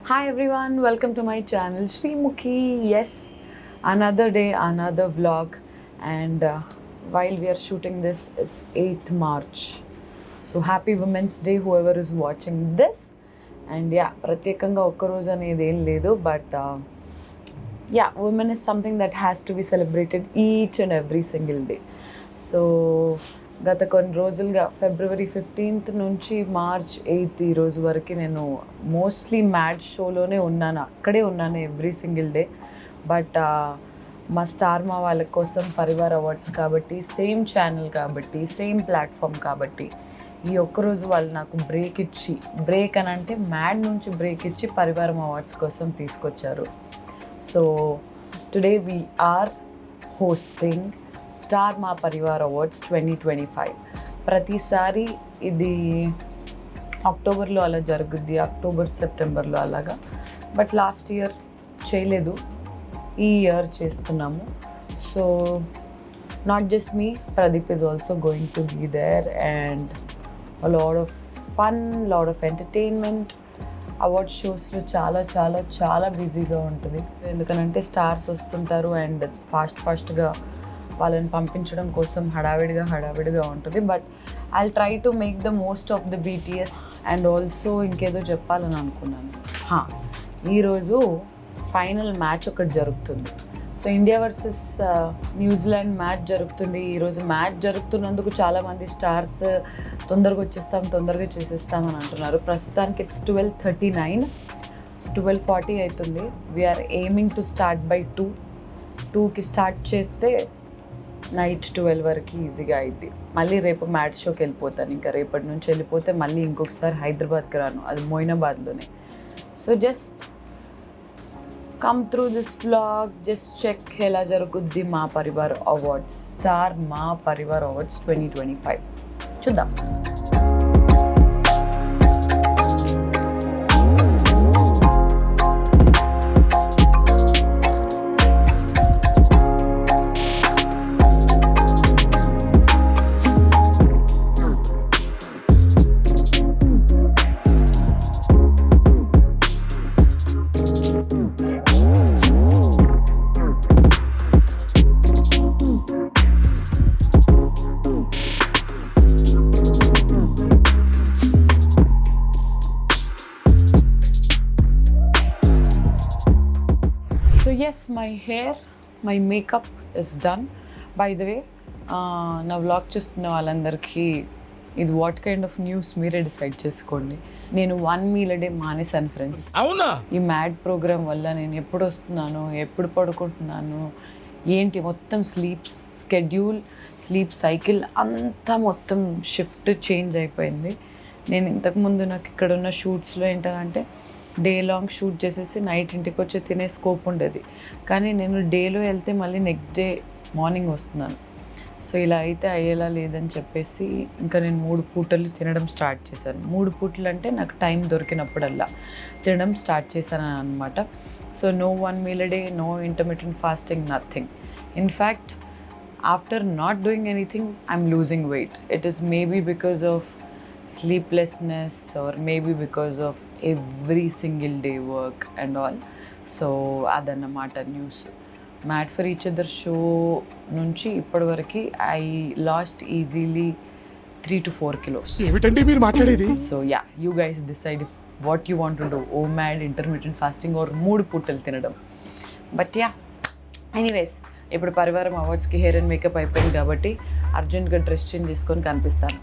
Hi everyone, welcome to my channel Srimukhi. Yes, another day, another vlog, and while we are shooting this, it's 8th March. So happy Women's Day, whoever is watching this. And yeah, ప్రత్యేకంగా ఒక్క రోజు అనేది ఏం లేదు, but yeah, women is something that has to be celebrated each and every single day. So గత కొన్ని రోజులుగా ఫిబ్రవరి 15th నుంచి మార్చ్ 8th ఈ రోజు వరకు నేను మోస్ట్లీ మ్యాడ్ షోలోనే ఉన్నాను, అక్కడే ఉన్నాను ఎవ్రీ సింగిల్ డే. బట్ మా స్టార్ మా వాళ్ళ కోసం పరివార్ అవార్డ్స్ కాబట్టి, సేమ్ ఛానల్ కాబట్టి, సేమ్ ప్లాట్ఫామ్ కాబట్టి ఈ ఒక్కరోజు వాళ్ళు నాకు బ్రేక్ అని అంటే మ్యాడ్ నుంచి బ్రేక్ ఇచ్చి పరివారం అవార్డ్స్ కోసం తీసుకొచ్చారు. So today we are hosting star Maa Parivar awards 2025. ప్రతిసారి ఇది అక్టోబర్లో అలా జరుగుద్ది, అక్టోబర్ సెప్టెంబర్లో అలాగా. బట్ లాస్ట్ ఇయర్ చేయలేదు, ఈ ఇయర్ చేస్తున్నాము. So not just me, Pradeep is also going to be there and lot of fun, lot of entertainment. Award షోస్లో చాలా చాలా చాలా బిజీగా ఉంటుంది, ఎందుకనంటే స్టార్స్ వస్తుంటారు అండ్ ఫాస్ట్గా వాళ్ళని పంపించడం కోసం హడావిడిగా ఉంటుంది. But I try to make the most of the BTS and also ఇంకేదో చెప్పాలని అనుకున్నాను. ఈరోజు ఫైనల్ మ్యాచ్ ఒకటి జరుగుతుంది. So India versus New Zealand match జరుగుతుంది. ఈరోజు మ్యాచ్ జరుగుతున్నందుకు చాలామంది స్టార్స్ తొందరగా చేసేస్తామని అంటున్నారు. ప్రస్తుతానికి ఇట్స్ 12:39, 12:40 అవుతుంది. We are aiming to start by 2కి స్టార్ట్ చేస్తే నైట్ 12 వరకు ఈజీగా అయింది. మళ్ళీ రేపు మ్యాచ్ షోకి వెళ్ళిపోతాను. ఇంకా రేపటి నుంచి వెళ్ళిపోతే మళ్ళీ ఇంకొకసారి హైదరాబాద్కి రాను, అది మొయినాబాద్లోనే. So just come through this vlog, just check ఎలా జరుగుద్ది మా Parivar awards, star Maa Parivar awards 2025. చూద్దాం. Yes, my hair, my makeup is done. By the way, నా వ్లాగ్ చూస్తున్న వాళ్ళందరికీ ఇది వాట్ కైండ్ ఆఫ్ న్యూస్ మీరే డిసైడ్ చేసుకోండి. నేను 1 meal a day మానేశాను ఫ్రెండ్స్. అవునా? ఈ మ్యాడ్ ప్రోగ్రామ్ వల్ల నేను ఎప్పుడు వస్తున్నాను, ఎప్పుడు పడుకుంటున్నాను, ఏంటి మొత్తం స్లీప్ సైకిల్ అంతా మొత్తం షిఫ్ట్ చేంజ్ అయిపోయింది. నేను ఇంతకుముందు నాకు ఇక్కడ ఉన్న షూట్స్లో ఏంటంటే డే లాంగ్ షూట్ చేసేసి నైట్ ఇంటికి వచ్చి తినే స్కోప్ ఉండేది. కానీ నేను డేలో వెళ్తే మళ్ళీ నెక్స్ట్ డే మార్నింగ్ వస్తున్నాను. సో ఇలా అయితే అయ్యేలా లేదని చెప్పేసి ఇంకా నేను 3 పూటలు తినడం స్టార్ట్ చేశాను. 3 పూటలు అంటే నాకు టైం దొరికినప్పుడల్లా తినడం స్టార్ట్ చేశాను అనమాట. So no 1 meal a day, no intermittent fasting, nothing. In fact, after not doing anything, I'm losing weight. It is maybe because of sleeplessness or maybe because of every single day work and all. So అదన్నమాట news. Mad for each other show నుంచి ఇప్పటి వరకు I lost easily 3 to 4 kilos. ఏమిటండి మీరు మాట్లాడేది? So yeah, you guys decide what you want to do, oh mad, intermediate fasting or 3 పూటలు తినడం. But yeah, anyways ఇప్పుడు పరివారం అవార్డ్స్కి హెయిర్ అండ్ మేకప్ అయిపోయింది కాబట్టి అర్జెంట్గా డ్రెస్ చేంజ్ చేసుకొని కనిపిస్తాను.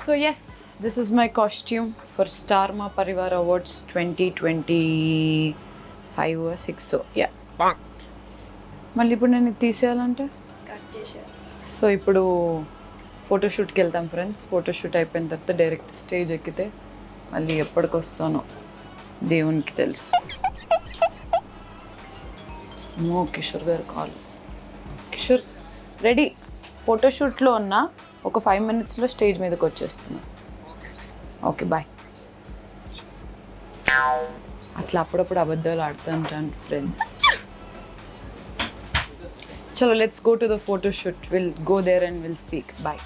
So yes, this is my costume for Star Ma Parivar Awards 2025 or 6. So yeah. మళ్ళీ ఇప్పుడు నేను తీసేయాలంటే కట్ చేసేయాలి. సో ఇప్పుడు ఫోటోషూట్కి వెళ్తాం ఫ్రెండ్స్. ఫోటోషూట్ అయిపోయిన తర్వాత డైరెక్ట్ స్టేజ్ ఎక్కితే మళ్ళీ ఎప్పటికి వస్తానో దేవునికి తెలుసు. కిషోర్ గారు కాల్. కిషోర్ రెడీ, ఫోటోషూట్లో ఉన్న ఒక 5 minutesలో స్టేజ్ మీదకి వచ్చేస్తున్నాను. Okay bye. అట్లా అప్పుడప్పుడు అబద్ధాలు ఆడుతుంటాను ఫ్రెండ్స్. చలో let's go to the photo shoot. Will go there and will speak. Bye.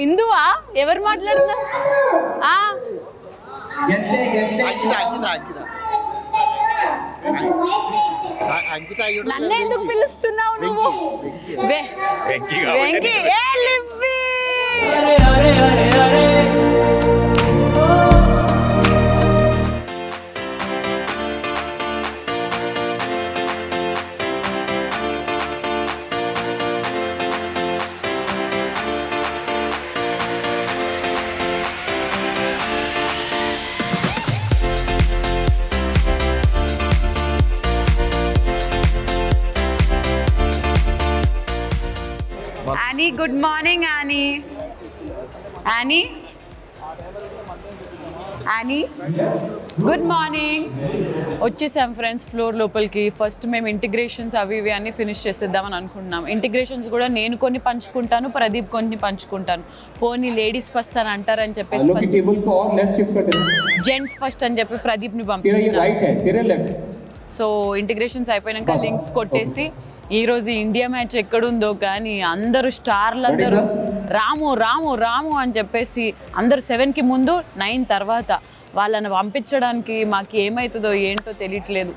ఇందువా ఎవరు మాట్లాడుతున్నారు? నన్ను ఎందుకు పిలుస్తున్నావు నువ్వు? Venky Annie, good morning, Annie. Annie? Annie? Good morning. వచ్చేసాం ఫ్రెండ్స్ ఫ్లోర్ లోపలికి. ఫస్ట్ మేము ఇంటిగ్రేషన్స్ అవి ఇవి అన్నీ ఫినిష్ చేసేద్దామని అనుకుంటున్నాం. ఇంటిగ్రేషన్స్ కూడా నేను కొన్ని పంచుకుంటాను, ప్రదీప్ కొన్ని పంచుకుంటాను. పోనీ లేడీస్ ఫస్ట్ అని అంటారని చెప్పేసి జెంట్స్ ఫస్ట్ అని చెప్పి ప్రదీప్ని పంపించాను. సో ఇంటిగ్రేషన్స్ అయిపోయాక లింక్స్ కొట్టేసి ఈరోజు ఇండియా మ్యాచ్ ఎక్కడుందో కానీ అందరూ స్టార్లు అందరూ రాము రాము రాము అని చెప్పేసి అందరూ 7కి ముందు 9 తర్వాత వాళ్ళని పంపించడానికి మాకు ఏమవుతుందో ఏంటో తెలియట్లేదు.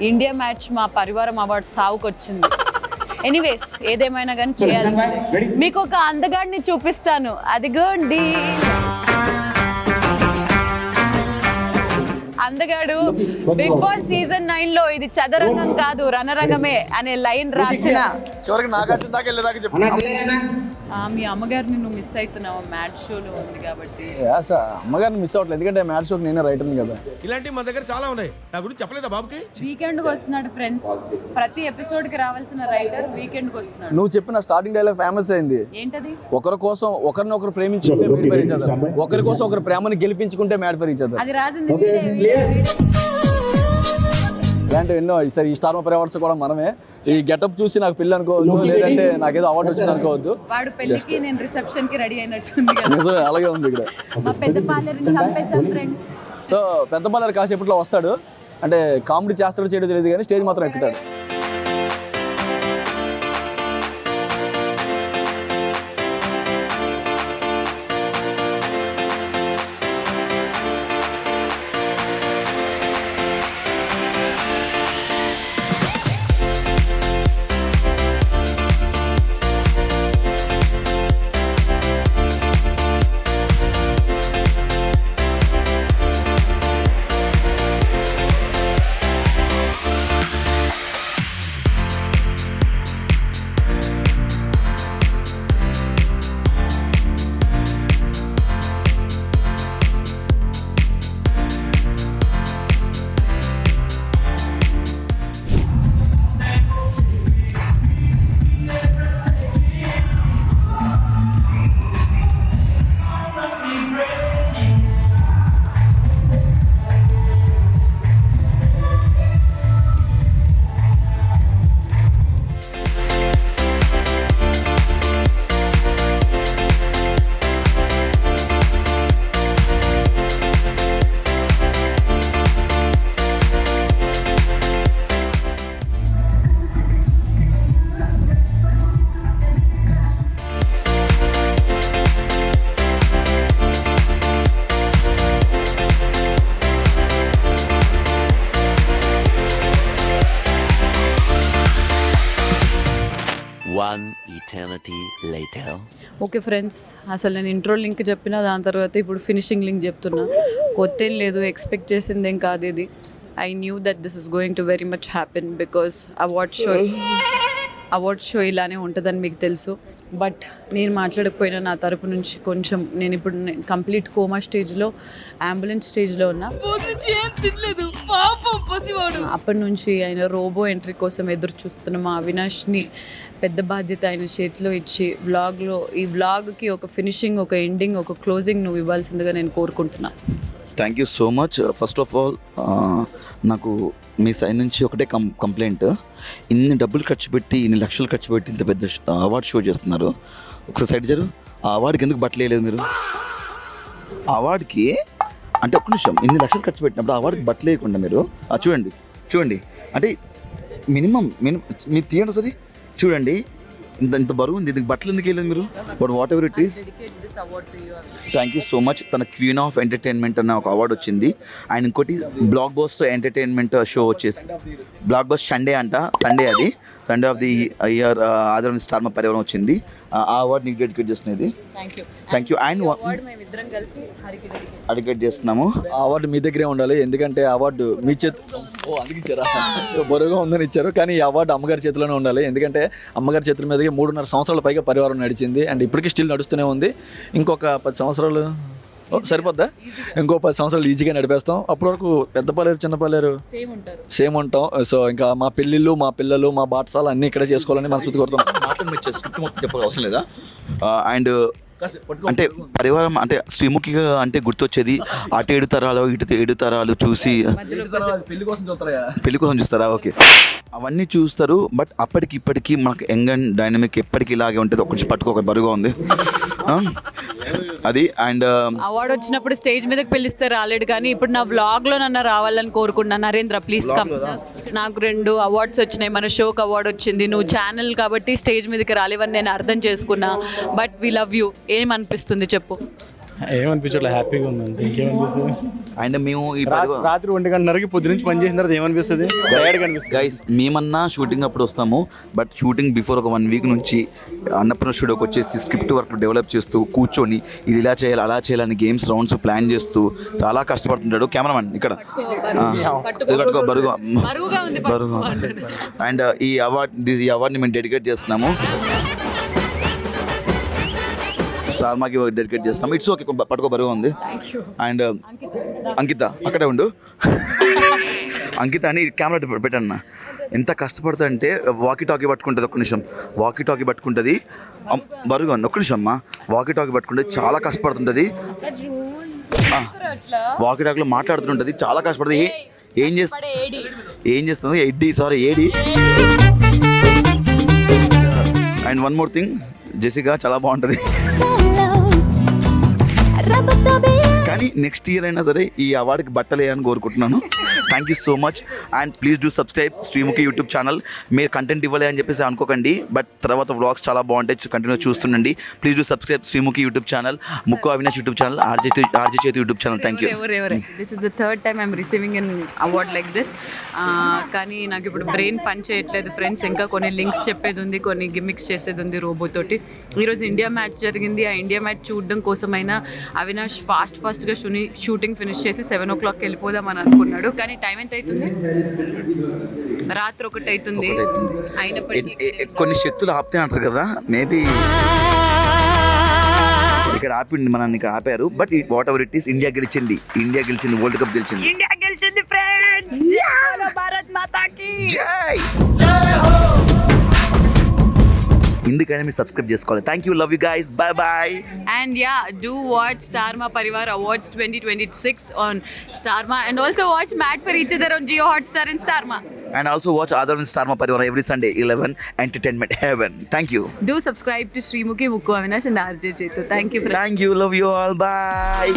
ఇండియా మ్యాచ్ మా పరివారం అవార్డు సావుకు వచ్చింది. ఎనీవేస్ ఏదేమైనా కానీ చేయాల్సిందే. మీకు ఒక అందగాడిని చూపిస్తాను, అదిగోండి అందగాడు. బిగ్ బాస్ సీజన్ 9లో ఇది చదరంగం కాదు రణరంగమే అనే లైన్ రాసిన మీ అమ్మగారిని నువ్వు మిస్ అవుతున్నావు. మ్యాచ్ షోలో ఉంది కాబట్టి. అమ్మగారిని మిస్ అవ్వట్లేదు, ఎందుకంటే మ్యాచ్ షోకి నేనే రైటర్ కదా. ఇలాంటివి మా దగ్గర చాలా ఉన్నాయి, నా గురించి చెప్పలేదా బాబుకి? వీకెండ్కి వస్తున్నాడు ఫ్రెండ్స్. ప్రతి ఎపిసోడ్కి రావాల్సిన రైటర్ వీకెండ్కి వస్తున్నాడు. నువ్వు చెప్పిన స్టార్టింగ్ డైలాగ్ ఫేమస్ అయింది. ఏంటది? ఒకరి కోసం ఒకరినొకరు ప్రేమించుకుంటే మేడ్ ఫర్ ఈచ్ అదర్, ఒకరి కోసం ఒకరు ప్రేమని గెలిపించుకుంటే మేడ్ ఫర్ ఈచ్ అదర్. అది రాసింది ఇలాంటివి ఎన్నో. ఈసారి ఈ స్టార్ అవార్డ్స్ కూడా మనమే. ఈ గెటప్ చూసి నాకు పిల్ల అనుకోవద్దు, లేదంటే నాకేదో అవార్డు వచ్చింది అనుకోవద్దు. వాడు పెళ్లికి నేను రిసెప్షన్ కి రెడీ అయినట్టుంది. నిజమే, అలాగే ఉంది ఇక్కడ. మా పెద్ద పాలేరుని చంపేశాం ఫ్రెండ్స్. సో పెద్ద పాలేరు కాసేపట్లో వస్తాడు, అంటే కామెడీ చేస్తాడో చేయడో తెలియదు కానీ స్టేజ్ మాత్రం ఎక్కుతాడు. One eternity later. Okay friends, అసలు నేను ఇంట్రో లింక్ చెప్పిన దాని తర్వాత ఇప్పుడు ఫినిషింగ్ లింక్ చెప్తున్నా. కొత్త ఏం లేదు, ఎక్స్పెక్ట్ చేసింది ఏం కాదు ఇది. I knew that this is going to very much happen because award show ఇలానే ఉంటుందని మీకు తెలుసు. బట్ నేను మాట్లాడకపోయినా నా తరపు నుంచి కొంచెం, నేను ఇప్పుడు కంప్లీట్ కోమా స్టేజ్లో, అంబులెన్స్ స్టేజ్లో ఉన్నా. అప్పటి నుంచి ఆయన రోబో ఎంట్రీ కోసం ఎదురు చూస్తున్న మా అవినాష్ని పెద్ద బాధ్యత ఆయన చేతిలో ఇచ్చి ఈ వ్లాగ్కి ఒక ఫినిషింగ్, ఒక ఎండింగ్, ఒక క్లోజింగ్ నువ్వు ఇవ్వాల్సిందిగా నేను కోరుకుంటున్నాను. Thank you so much. First of all నాకు మీ సైడ్ నుంచి ఒకటే కంప్లైంట్. ఇన్ని డబ్బులు ఖర్చు పెట్టి, ఇన్ని లక్షలు ఖర్చు పెట్టి ఇంత పెద్ద అవార్డు షో చేస్తున్నారు. ఒకసారి సైడ్ జరు. ఆ అవార్డుకి ఎందుకు బట్టలేదు మీరు? అవార్డుకి అంటే ఒక్క నిమిషం, ఇన్ని లక్షలు ఖర్చు పెట్టినప్పుడు అవార్డుకి బట్టలేయకుండా మీరు చూడండి అంటే మినిమం మీరు తీయండి సరే, చూడండి ఇంత బరువు ఉంది, దీనికి బట్టలు ఎందుకు వెళ్ళలేదు మీరు? But whatever it is, thank you so much. తన క్వీన్ ఆఫ్ ఎంటర్టైన్మెంట్ అన్న ఒక అవార్డు వచ్చింది. అండ్ ఇంకోటి బ్లాక్ బస్టర్ ఎంటర్టైన్మెంట్ షో వచ్చేసి బ్లాక్ బస్టర్ సండే అది సండే ఆఫ్ ది ఇయర్ ఆదరణ స్టార్ మా పరివారం వచ్చింది. ఆ అవార్డు నీకు డెడికేట్ చేస్తున్నది. Thank you. అండ్ డెడికేట్ చేస్తున్నాము. ఆ అవార్డు మీ దగ్గరే ఉండాలి, ఎందుకంటే అవార్డు మీ అందుకు ఇచ్చారా? సో బరువుగా ఉందని ఇచ్చారు, కానీ ఈ అవార్డు అమ్మగారి చేతిలోనే ఉండాలి. ఎందుకంటే అమ్మగారి చేతుల మీదకి 3.5 సంవత్సరాల పైగా పరివారం నడిచింది. అండ్ ఇప్పటికీ స్టిల్ నడుస్తూనే ఉంది. ఇంకొక 10 సంవత్సరాలు సరిపోద్దా? ఇంకో 10 సంవత్సరాలు ఈజీగా నడిపేస్తాం. అప్పటి వరకు పెద్ద పాలేరు చిన్న పాలేరు సేమ్ ఉంటాం. సో ఇంకా మా పెళ్ళిళ్ళు, మా పిల్లలు, మా బాటసాలు అన్నీ ఇక్కడే చేసుకోవాలని మనస్ఫూర్తి కోరుతాం. స్క్రిప్ట్ మొత్తం చెప్పక అవసరం లేదా? అండ్ అంటే పరివారం అంటే శ్రీముఖిగా అంటే గుర్తొచ్చేది అటు 7 తరాలు ఇటు 7 తరాలు చూసి పెళ్లి కోసం చూస్తారా? ఓకే, అవన్నీ చూస్తారు. బట్ అప్పటికి ఇప్పటికీ మనకు యంగ్ అండ్ డైనమిక్ ఎప్పటికీ ఇలాగే ఉంటుంది. ఒక పట్టుకోక బరువుగా ఉంది అది. అండ్ అవార్డు వచ్చినప్పుడు స్టేజ్ మీదకి పిలిస్తే రాలేడు, కానీ ఇప్పుడు నా వ్లాగ్లో నన్ను రావాలని కోరుకుంటున్నాను. Narendra please come. నాకు 2 అవార్డ్స్ వచ్చినాయి. మన షోకి అవార్డు వచ్చింది, నువ్వు ఛానల్ కాబట్టి స్టేజ్ మీదకి రాలేవని నేను అర్థం చేసుకున్నా. But we love you. ఏమనిపిస్తుంది చెప్పు? ఏమనిపించట్లే, హ్యాపీగా ఉంది. ఇంకేమనిపిస్తుంది? అండ్ మేము ఈ రాత్రి 1:30కి పొద్దు నుంచి పని చేసిన తర్వాత ఏమనిపిస్తుంది? గైస్ మేమన్నా షూటింగ్ అప్పుడు వస్తాము, బట్ షూటింగ్ బిఫోర్ ఒక 1 వీక్ నుంచి అన్నపూర్ణ స్టూడియోకి వచ్చేసి స్క్రిప్ట్ వర్క్ డెవలప్ చేస్తూ కూర్చొని ఇది ఇలా చేయాలి అలా చేయాలని గేమ్స్ రౌండ్స్ ప్లాన్ చేస్తూ చాలా కష్టపడుతుంటాడు కెమెరామెన్ ఇక్కడ. బరువుగా. అండ్ ఈ అవార్డ్ని మేము డెడికేట్ చేస్తున్నాము, స్టార్మాకి డెడికేట్ చేస్తాం. ఇట్స్ ఓకే, పట్టుకో బరువుగా ఉంది. అండ్ అంకిత అక్కడే ఉండు. అంకిత అని కెమెరా పెట్టన్న ఎంత కష్టపడుతుందంటే వాకీ టాకీ పట్టుకుంటుంది. ఒక్క నిమిషం, వాకీ టాకీ పట్టుకుంటుంది, బరువుగా ఉంది. ఒక్క నిమిషం అమ్మా, వాకీ టాకీ పట్టుకుంటుంది, చాలా కష్టపడుతుంటుంది. వాకీ టాకీలో మాట్లాడుతుంటుంది, చాలా కష్టపడుతుంది. ఏం చేస్తుంది? AD. And one more thing, Jessica చాలా బాగుంటుంది. కానీ నెక్స్ట్ ఇయర్ అయినా సరే ఈ అవార్డుకి బట్టలు వేయాలని కోరుకుంటున్నాను. Thank you so much. And please do subscribe Sreemukhi YouTube channel. మీరు కంటెంట్ ఇవ్వాలి అని చెప్పేసి అనుకోకండి, బట్ తర్వాత వ్లాగ్స్ చాలా బాగుంటాయి, కంటిన్యూ చూస్తుండండి. Please do subscribe Sreemukhi YouTube channel, Mukku Avinash YouTube channel, RJ చేతి YouTube channel. Thank you. This is the third time I'm receiving an award like this. కానీ నాకు ఇప్పుడు బ్రెయిన్ పని చేయట్లేదు ఫ్రెండ్స్. ఇంకా కొన్ని లింక్స్ చెప్పేది ఉంది, కొన్ని గిమిక్స్ చేసేది ఉంది రోబోతోటి. ఈరోజు ఇండియా మ్యాచ్ జరిగింది. ఆ ఇండియా మ్యాచ్ చూడడం కోసమైనా అవినాష్ ఫాస్ట్గా షూటింగ్ ఫినిష్ చేసి 7 o'clock వెళ్ళిపోదామని అనుకున్నాడు. కానీ టైం ఎంత అవుతుంది? రాత్రి 1 అవుతుంది. అయినప్పటికీ కొన్ని శక్తులు ఆపితే అంటారు కదా, మేబీ ఇక్కడ ఆపిండి, మనల్ని ఇక్కడ ఆపారు. But whatever it is, India గెలిచింది, వరల్డ్ కప్ గెలిచింది. ఫ్రెండ్స్. భారత్ మాతాకి జై. ఇందుకనే మీరు సబ్స్క్రైబ్ చేసుకోవాలి. Thank you, love you guys, bye bye. And yeah, do watch Starma Parivar Awards 2026 on Starma, and also watch Mad for Each Other on Jio Hotstar and Starma. And also watch Adarvan Starma Parivar every Sunday 11 Entertainment Heaven. Thank you. Do subscribe to Srimuki, Mukku Avinash and RJ Chetu. Thank you. Thank you, love you all, bye.